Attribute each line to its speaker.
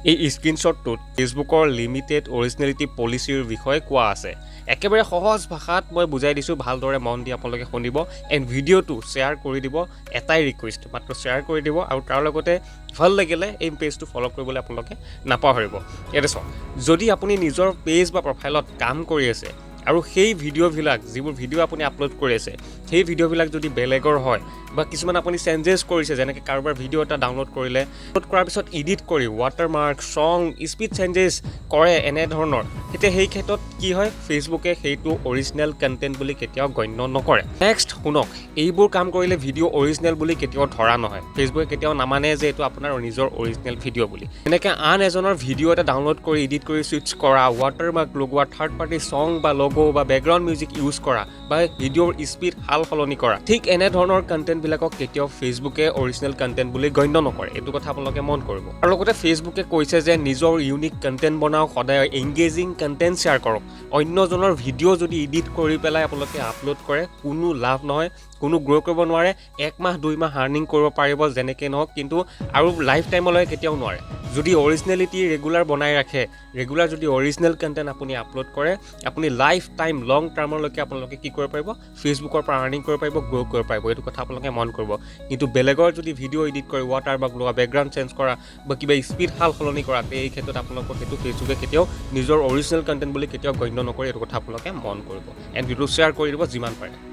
Speaker 1: এই স্ক্ৰীনশ্বটটোত ফেচবুকৰ লিমিটেড অৰিজিনেলিটি পলিচিৰ বিষয়ে কোৱা আছে। একেবাৰে সহজ ভাষাত মই বুজাই দিছোঁ, ভালদৰে মন দি আপোনালোকে শুনিব এণ্ড ভিডিঅ'টো শ্বেয়াৰ কৰি দিব। এটাই ৰিকুৱেষ্ট, মাত্ৰ শ্বেয়াৰ কৰি দিব আৰু তাৰ লগতে ভাল লাগিলে এই পেজটো ফ'ল' কৰিবলৈ আপোনালোকে নাপাহৰিব। ইয়াতে চাওক, যদি আপুনি নিজৰ পেজ বা প্ৰফাইলত কাম কৰি আছে আৰু সেই ভিডিঅ'বিলাক যিবোৰ ভিডিঅ' আপুনি আপলোড কৰি আছে সেই ভিডিঅ'বিলাক যদি বেলেগৰ হয় বা কিছুমান আপুনি চেঞ্জেছ কৰিছে, যেনেকৈ কাৰোবাৰ ভিডিঅ' এটা ডাউনলোড কৰিলে, আপলোড কৰাৰ পিছত এডিট কৰি ৱাটাৰমাৰ্ক, ছং, স্পীড চেঞ্জেছ কৰে এনেধৰণৰ, তেতিয়া সেই ক্ষেত্ৰত কি হয়, ফেচবুকে সেইটো অৰিজিনেল কণ্টেণ্ট বুলি কেতিয়াও গণ্য নকৰে। নেক্সট শুনক, এইবোৰ কাম কৰিলে ভিডিঅ' অৰিজিনেল বুলি কেতিয়াও ধৰা নহয়। ফেচবুকে কেতিয়াও নামানে যে এইটো আপোনাৰ নিজৰ অৰিজিনেল ভিডিঅ' বুলি। এনেকৈ আন এজনৰ ভিডিঅ' এটা ডাউনলোড কৰি এডিট কৰি ছুইচ কৰা, ৱাটাৰমাৰ্ক লগোৱা, থাৰ্ড পাৰ্টি ছং বা লগো বা বেকগ্ৰাউণ্ড মিউজিক ইউজ কৰা বা ভিডিঅ'ৰ স্পীড সাল সলনি কৰা, ঠিক এনেধৰণৰ কণ্টেণ্টবিলাকক কেতিয়াও ফেচবুকে অৰিজিনেল কণ্টেণ্ট বুলি গণ্য নকৰে। এইটো কথা আপোনালোকে মন কৰিব। আৰু লগতে ফেচবুকে কৈছে যে নিজৰ ইউনিক কণ্টেণ্ট বনাওক, সদায় এংগেজিং কণ্টেণ্ট শ্বেয়াৰ কৰক। অন্যজনৰ ভিডিঅ' যদি এডিট কৰি পেলাই আপোনালোকে আপলোড কৰে, কোনো লাভ নহয়, কোনো গ্ৰ' কৰিব নোৱাৰে। 1 মাহ 2 মাহ আৰ্নিং কৰিব পাৰিব যেনেকৈ নহওক, কিন্তু আৰু লাইফ টাইমলৈ কেতিয়াও নোৱাৰে। যদি অৰিজিনেলিটি ৰেগুলাৰ বনাই ৰাখে, ৰেগুলাৰ যদি অৰিজিনেল কণ্টেণ্ট আপুনি আপলোড কৰে, আপুনি লাইফ টাইম লং টাৰ্মলৈকে আপোনালোকে কি কৰিব পাৰিব, ফেচবুকৰ পৰা আৰ্নিং কৰিব পাৰিব, গ্ৰ' কৰিব পাৰিব। এইটো কথা আপোনালোকে মন কৰিব। কিন্তু বেলেগৰ যদি ভিডিঅ' এডিট কৰি ৱাটাৰমাৰ্ক লোৱা, বেকগ্ৰাউণ্ড চেঞ্জ কৰা বা কিবা স্পীড সাল সলনি কৰা, এই ক্ষেত্ৰত আপোনালোকৰ সেইটো ফেচবুকে কেতিয়াও নিজৰ অৰিজিনেল কণ্টেণ্ট বুলি কেতিয়াও গণ্য নকৰে। এইটো কথা আপোনালোকে মন কৰিব এণ্ড ভিডিঅ' শ্বেয়াৰ কৰি দিব যিমান পাৰে।